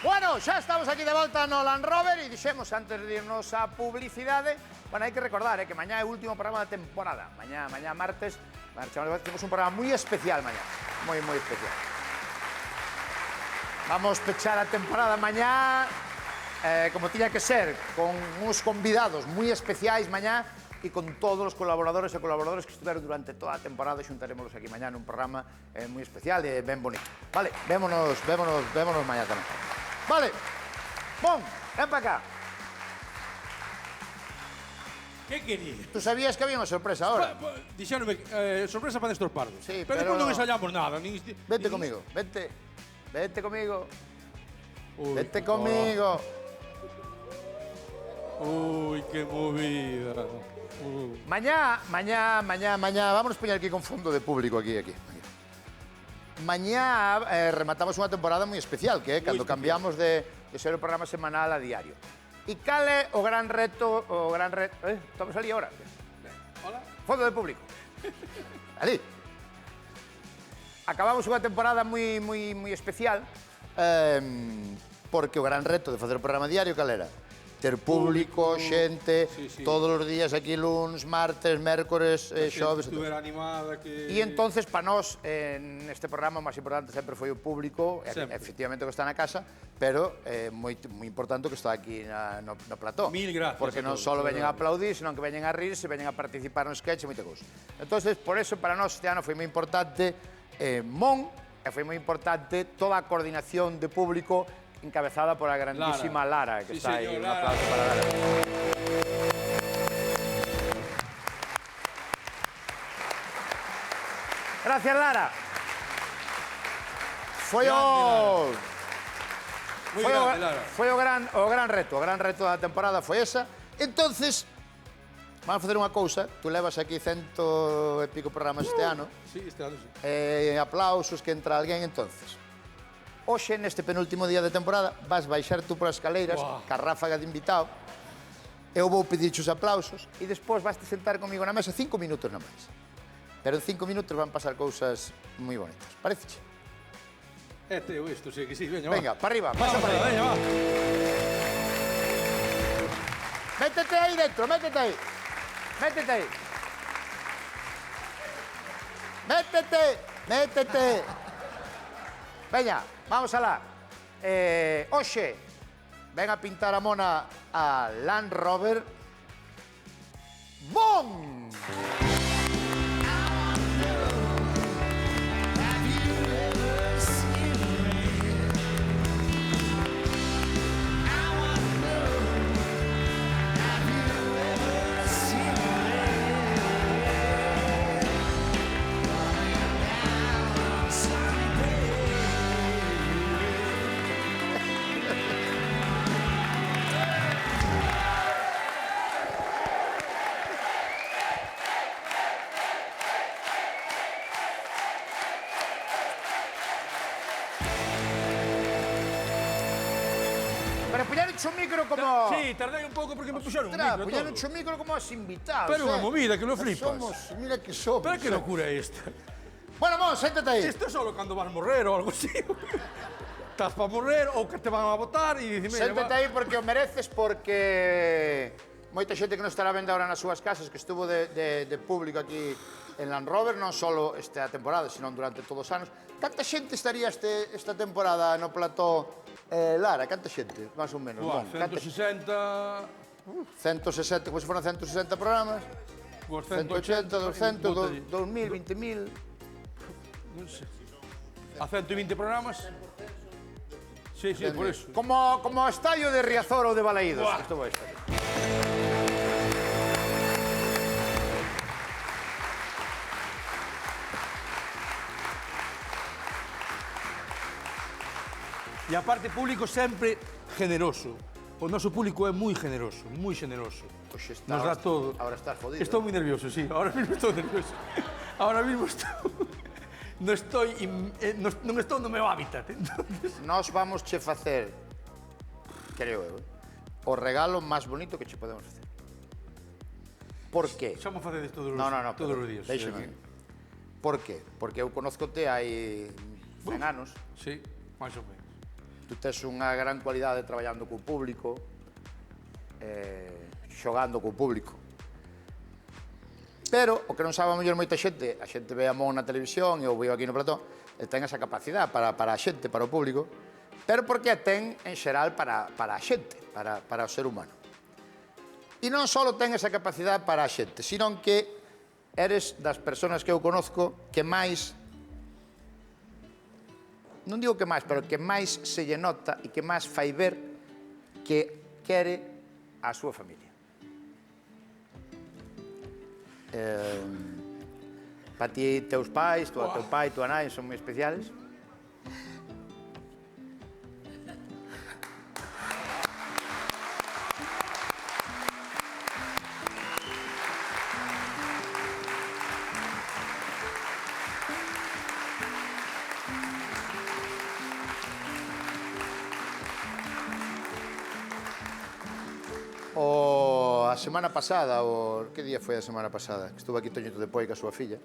Bueno, xa estamos aquí de volta no Land Rover e dixemos antes de irnos a publicidade, bueno, hai que recordar que mañá é o último programa da temporada. Mañá martes, temos un programa moi especial mañá, moi especial. Vamos pechar a temporada mañá, como tiña que ser, con uns convidados moi especiais mañá e con todos os colaboradores e colaboradores que estiveron durante toda a temporada. Xuntarémolos aquí mañá nun programa moi especial e ben bonito. Vale, vémonos mañá tamén. Vale, bon, ven para acá. Que quería? Tú sabías que había unha sorpresa ahora? Dixéronme, sorpresa para Néstor Pardo. Sí, pero despois non ensayamos nada. Vente comigo, vente comigo. Uy, Vente comigo. Uy, qué movida. Mañá, vámonos poñer aquí con fondo de público aquí. Mañá rematamos unha temporada moi especial, que é cando cambiamos de ser o programa semanal a diario. E cal é o gran reto, estamos ali agora. Hola. Fondo de público. Ali. Acabamos unha temporada moi especial, porque o gran reto de facer o programa diario cal era? Ter público, xente, todos os días aquí luns, martes, mércores, xoves. Estuver animada que... E entonces, para nós, neste programa, o máis importante sempre foi o público, efectivamente o que está na casa, pero moi importante o que está aquí no plató. Mil gracias. Porque non só veñen a aplaudir, senón que veñen a rirse, veñen a participar no sketch e moita cousa. Entonces, por eso, para nós este ano foi moi importante Mon, e foi moi importante toda a coordinación de público encabezada por a grandísima Lara, que está aí. Un aplauso para Lara. Gracias, Lara. Foi o gran reto da temporada foi esa. Entonces, vamos a facer unha cousa. Tú levas aquí 100 e pico programas este ano. Sí, este ano, sí. Aplausos, que entra alguén, entonces. Hoxe, neste penúltimo día de temporada, vas baixar tú polas escaleiras, ca ráfaga de invitado, eu vou pedirche os aplausos e despois vas te sentar comigo na mesa 5 minutos na máis. Pero en 5 minutos van pasar cousas moi bonitas. Paréceche? Teo, isto, sí que sí, veña, va. Venga, para arriba, pasa para arriba. Veña, va. Métete aí dentro, métete aí. Métete. Veña, vamos alá. Oxe, ven a pintar a mona a Land Rover. Bon! O micro como... Sí, tardei un pouco porque me puxeron un micro. Puñeron o micro como os invitados. Pero unha movida, que lo flipas. Mira que somos. Pero que locura é esta. Bueno, vamos, séntate aí. Isto é solo cando vas morrer ou algo así. Estás para morrer ou que te van a botar e dicime... Séntate aí porque o mereces, porque moita xente que non estará vendo ahora nas súas casas, que estuvo de público aquí en Land Rover, non só esta temporada, senón durante todos os anos. Canta xente estaría esta temporada no plató? Lara, canta xente, máis ou menos? 160... 160, como se foran 160 programas. 180, 200, 2000, 20.000... Non sei. A 120 programas? Sí, por eso. Como o estadio de Riazor ou de Balaídos. Isto vai estar. E aparte, público sempre generoso. O noso público é moi generoso, moi generoso. Nos dá todo. Ahora estás jodido. Estou moi nervioso, sí. Ahora mismo estou nervioso. Ahora mismo estou... Non estou no meu hábitat. Nós vamos che facer, creo eu, o regalo máis bonito que che podemos facer. Por qué? Xa mo facedes todos os días. Déixame. Por qué? Porque eu conozcote hai 100 anos. Sí, máis ou menos. Tú tú tes unha gran cualidade traballando co público, xogando co público. Pero, o que non sabe a mellor moita xente, a xente ve a Mon na televisión e o veo aquí no plató, e ten esa capacidade para a xente, para o público, pero porque a ten, en xeral, para a xente, para o ser humano. E non só ten esa capacidade para a xente, sino que eres das persoas que eu conozco que máis, non digo que máis, pero que máis se lle nota e que máis fai ver que quere a súa familia. Para ti, teus pais, teu pai, tua nai, son moi especiales. A semana pasada, que día foi a semana pasada? Que estuve aquí Toñito de Poi ca súa filla.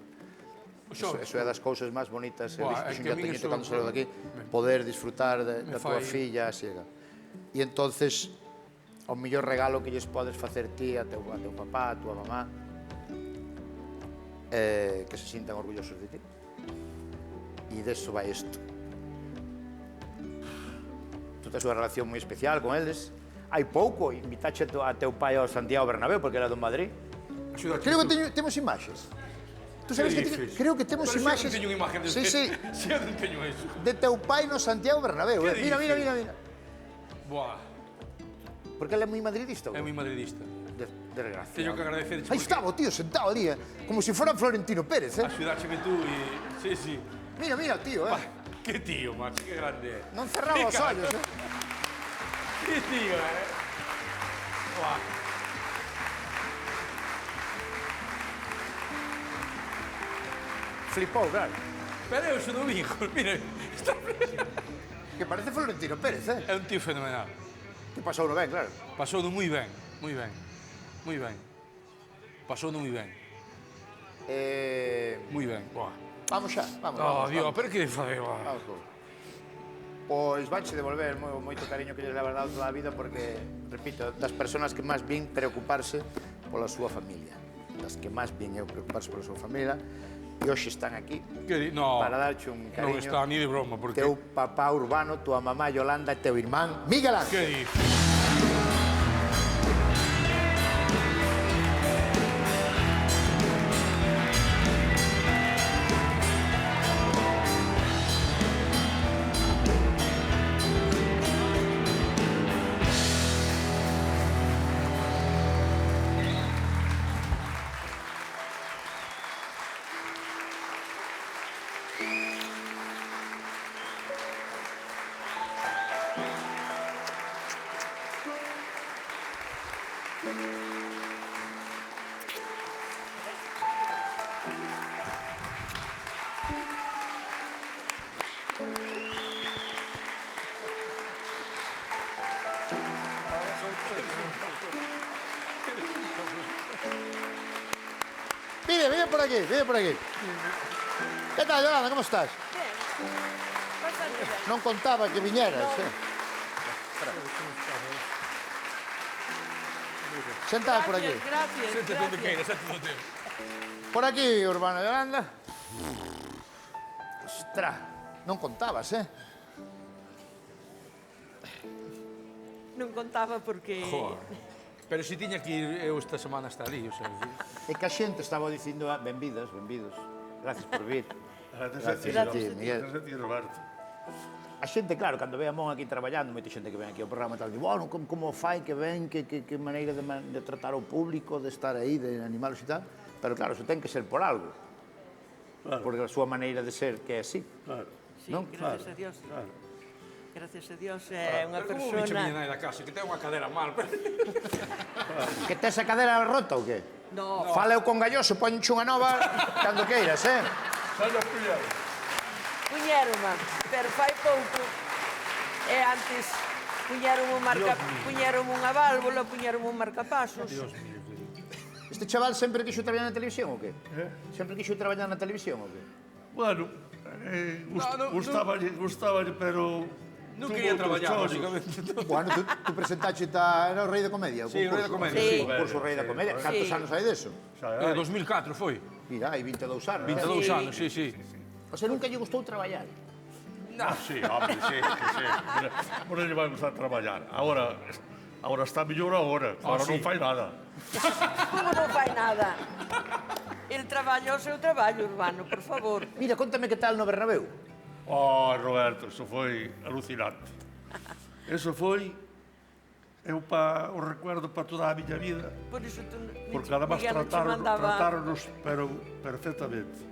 Eso é das cousas máis bonitas, dixo a Toñito cando salou daqui, poder disfrutar da tua filla, así. E entonces, o mellor regalo que lles podes facer ti a teu papá, a tua mamá, que se sintan orgullosos de ti. E deso vai isto. Tu tes unha relación moi especial con eles. Hai pouco invitaxe a teu pai ao Santiago Bernabéu porque era do Madrid. Creo que temos imaxes. Tú sabes que creo que temos imaxes. Pero se eu non teño unha imagen sí. Se eu non teño eso. De teu pai no Santiago Bernabéu. Mira. Buah. Porque ele é moi madridista. É moi madridista. Desgracia. Teño que agradecerche. Aí estaba o tío sentado ali, como se fora Florentino Pérez, Axudácheme tú e... Sí. Mira, tío, Que tío, macho, que grande é. Non cerraba os ollos, Que tío, Buah. Flipou, claro. Pero eu xo do Vigo, mira. Que parece Florentino Pérez, É un tío fenomenal. Que pasou no ben, claro. Pasou moi ben. Pasou moi ben. Moi ben, buah. Vamos xa, vamos. Dios, pero que fai, buah. Pois vanche devolver moito cariño que lles leva dado toda a vida porque, repito, das persoas que máis vin preocuparse pola súa familia. Das que máis vin eu preocuparse pola súa familia e hoxe están aquí para darche un cariño. Non está ni de broma, porque... Teu papá Urbano, tua mamá Yolanda e teu irmán Miguel Ángel. Que dices? Vive por aquí. ¿Qué tal, Yolanda? ¿Cómo estás? Bien, bastante bien. Non contaba que viñeras, Sentada por aquí. Gracias. Sente onde queiras, sente onde. Por aquí, Urbano Yolanda. Ostras, non contabas, Non contaba porque... Pero si tiña que ir eu esta semana hasta ali, o sea... É que a xente estaba dicindo benvidos. Gracias por vir. Gracias a ti, Miguel. Gracias a ti, Roberto. A xente, claro, cando ve a Mon aquí traballando, moita xente que ven aquí ao programa tal, digo, bueno, como fai que ven, que maneira de tratar ao público, de estar aí, de animalos e tal. Pero claro, eso ten que ser por algo. Claro. Porque a súa maneira de ser que é así. Claro. Sí, Non? gracias a Dios. Claro. Gracias a Dios é unha Pero como bicho miña persona... nai da casa, que ten unha cadera mal. Que tes a cadera rota ou que? No, Fala eu con Galloso, poñenche unha nova cando queiras, Salve a pillar. puñéroma, pero fai pouco. E antes puñeron unha válvula, puñeron un marcapasos. Este chaval sempre quixo traballar na televisión ou que? Sempre quixo traballar na televisión ou que? Bueno, gustaballe, pero Non quería traballar, básicamente. Bueno, tú presentaste era o Rei da Comedia, o Sí, o Rei da concurso. Comedia, sí. O concurso Rei da Comedia. Cantos anos hai deso? 2004 foi. Mira, hai 22 anos. 22 Sí. anos, sí, sí. O sea, nunca lle gustou traballar. Sí, hombre, sí, sí. Ahora lle vai gustar traballar. Ahora está mellor agora. Ahora sí. non fai nada. Como non fai nada? El traballa o seu traballo, Urbano, por favor. Mira, contame que tal no Bernabéu. Oh, Roberto, eso foi alucinante. Eso foi o recuerdo para toda a miña vida. Por iso tú, Porque además Miguel non che mandaba... tratáronos pero perfectamente.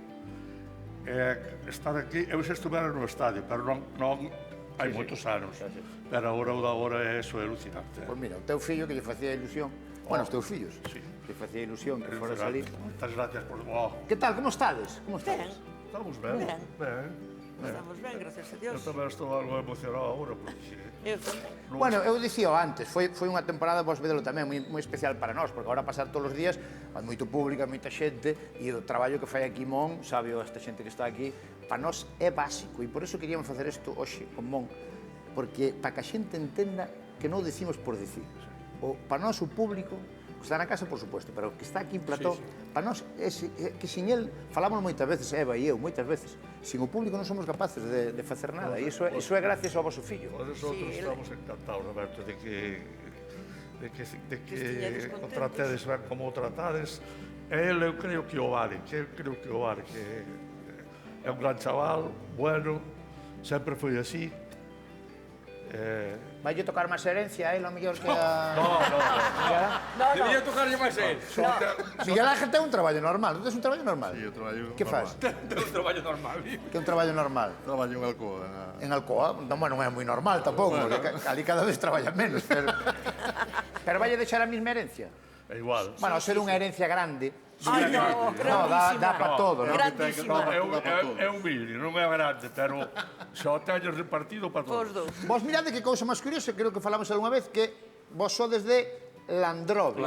Estar aquí, eu xa estuvera no estadio, pero non hai moitos anos. Pero agora o da hora é eso, é alucinante. Pois mira, o teu fillo que lle facía ilusión, bueno, os teus fillos, sí. que facía ilusión que fora Alucinante. salir. Moitas gracias por... Oh, Que tal, como estades? Como Ben, estades? estamos ben, Ben. ben. estamos ben, gracias a Eu Dios. tamén estou algo emocionado agora, porque... Eu tamén. Bueno, eu dicía antes, foi unha temporada, vos vedelo tamén, moi especial para nós, porque agora pasar todos os días, hai moito público, hai moita xente, e o traballo que fai aquí Mon, sabe esta xente que está aquí, para nós é básico, e por eso queríamos facer isto hoxe con Mon, porque para que a xente entenda que non o decimos por decir. Para nós o público, que está na casa, por suposto, pero o que está aquí en plató, para nós, que sin el, falamos moitas veces, Eva e eu, moitas veces, sin o público non somos capaces de facer nada, e iso é gracias ao vosso fillo. Nosotros Sí, estamos encantados, Roberto, de que estiñades contentos. o tratedes ben como o tratades. E ele, eu creo que o vale, que é un gran chaval, bueno, sempre foi así. Vai tocar máis herencia a él, ao mellor que a... No, Debería tocarlle máis a él. Miguel Ángel ten un traballo normal, non tes un traballo normal? Sí, eu traballo Que faz? Ten un traballo normal. Que é un traballo normal? Traballo en Alcoa. En Alcoa, non, bueno, non é moi normal tampouco, porque ali cada vez traballa menos, pero... Pero vai deixar a mesma herencia? é igual. Bueno, ao ser unha herencia grande... Ai, no, dá para todo, non? Grandísima. É humilde, non é grande, pero só teño repartido para Os todos. dous. Vos mirade que cousa máis curiosa, creo que falamos algunha vez, que vos sodes de Landrove.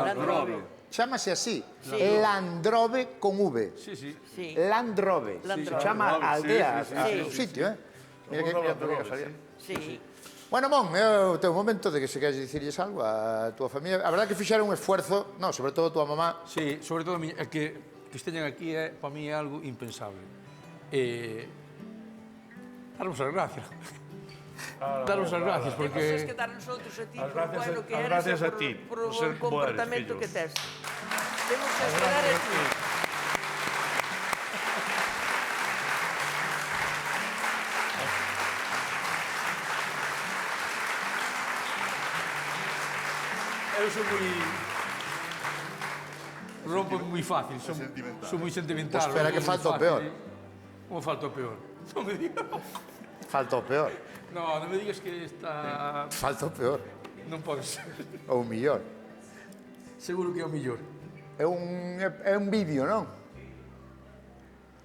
Chámase así, Landrove con V. Sí, sí. Sí. Landrove. Se Landrove. chama aldea, sí. o sitio, Mira que casualidade. Sí. Bueno, Mon, é o teu momento de que se queres dicirlles algo a túa familia. A verdade que fixeron un esfuerzo, no, sobre todo a túa mamá. Sí, sobre todo é que esteñan aquí para mí é algo impensable. Darnos as gracias. Darnos as gracias, Temos porque... que dar nosotros a ti As por gracias bueno a- que as eres gracias e a ti, por por ser o como eres, comportamento fillo. que tes. Temos que esperar a ti. Eu sou moi... Rompo moi fácil, son Sentimental. son moi sentimental. Pues espera rompo que moi falta o fácil. peor. Como falta o peor? Non me digas. Falta o peor. No, non me digas que está... Falta o peor. Non pode ser. Ou o millor. Seguro que é o millor. É un vídeo, non?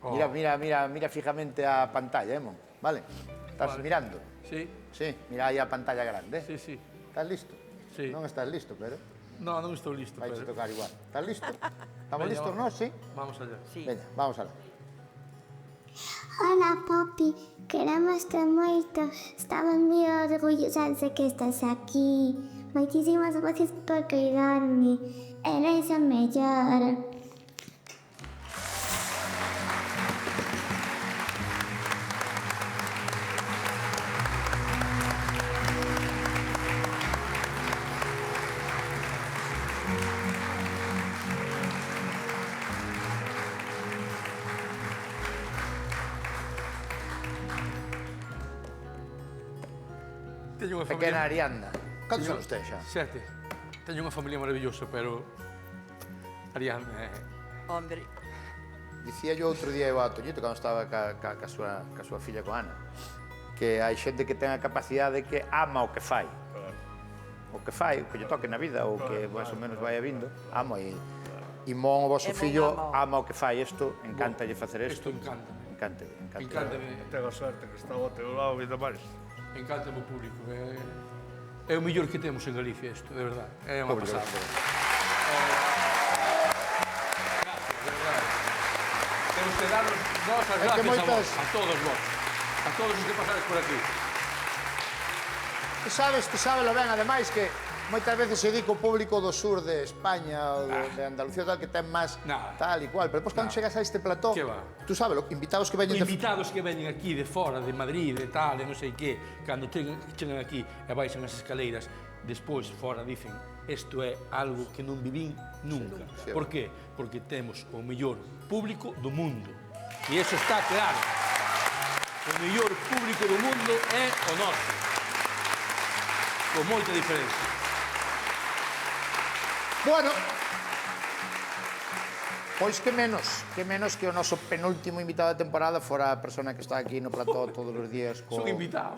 Oh. Mira fijamente a pantalla, Mon. Vale? Estás mirando? Sí, Sí, mira aí a pantalla grande. sí, sí. Estás listo? Sí. Non estás listo, pero No, non estou listo, vais a pero... tocar igual. Estás listo? Estamos Veña, listos, va. non? Sí? Vamos allá. Sí. Veña, vamos alá. Hola, Poppy. Queremos moito. Estamos moi orgullosas de que estás aquí. Moitísimas gracias por cuidarme. Eres o mellor. Teño unha Pequena familia... Arianda. Cantos anos ten xa? 7. Teño unha familia maravillosa, pero... Ariadne... Hombre, Dicía yo outro día a Toñito, cando estaba ca súa filla, co Ana, que hai xente que ten a capacidade que ama o que fai. O que fai, o que lle toque na vida, ou que máis ou menos vai vindo, ama e Mon, o vosso E Mon fillo, ama ama o que fai isto, encántalle facer isto. Isto encántame. Encántame. Encántame. Tengo a suerte que está ao teu lado ainda máis. Encántame o público. É o mellor que temos en Galicia isto, de verdade. É unha pasada. De verdade. Temos que darnos nós as É que gracias a vos, moitas- a todos vos. A todos os que pasades por aquí. Te sabes lo ben, ademais, que moitas veces se di co público do sur de España ou de Andalucía tal, que ten máis tal e cual, pero depois cando chegas a este plató, Que va? tú sabes, invitados que veñen Invitados que veñen aquí de fora, de Madrid, de tal, de non sei que, cando chegan aquí e baixan as escaleiras, despois fora dicen isto é algo que non vivín nunca. Por qué? Porque temos o mellor público do mundo. E iso está claro. O mellor público do mundo é o noso. Con moita diferencia. Bueno, pois que menos que o noso penúltimo invitado da temporada fora a persona que está aquí no plató todos os días Son invitado.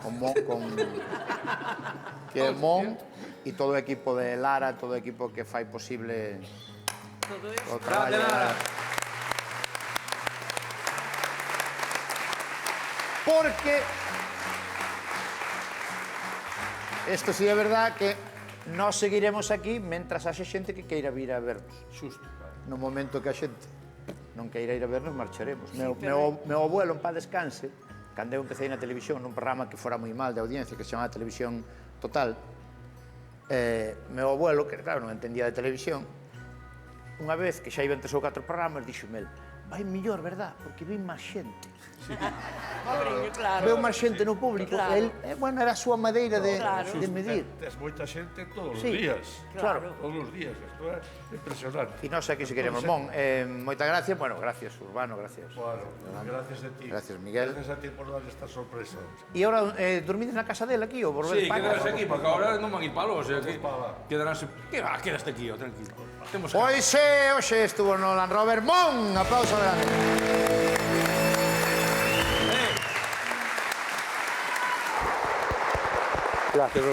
que é Mon e todo o equipo de Lara, todo o equipo que fai posible Todo isto. o traballo de Lara. Porque isto sí é verdad que nós seguiremos aquí mentras haxe xente que queira vir a vernos. Xusto. No momento que a xente non queira ir a vernos, marcharemos. Meu abuelo, en paz descanse, cando eu empecé na televisión, nun programa que fora moi mal de audiencia, que se chamaba Televisión Total, meu abuelo, que claro, non entendía de televisión, unha vez que xa iban 3 ou 4 programas, dixome el, vai mellor, verdad? Porque vin máis xente. Pobriño, claro. Veu máis xente no público. Claro. El, bueno, era a súa madeira de medir. Tes moita xente todos os Sí. días. Claro. Todos os días. Isto é impresionante. E nós aquí se queremos, Mon. Moitas gracias. Bueno, gracias, Urbano, gracias. Bueno, gracias a ti. Gracias, Miguel. Gracias a ti por dar esta sorpresa. E agora, dormides na casa dele aquí ou volvedes Sí, para quedarse aquí, porque agora non van ir para los, aquí. para lá. Quedaránse... Que va, quedaste aquí, tranquilo. Temos que... Pois hoxe estuvo no Land Rover Mon. Aplauso grande. Gracias,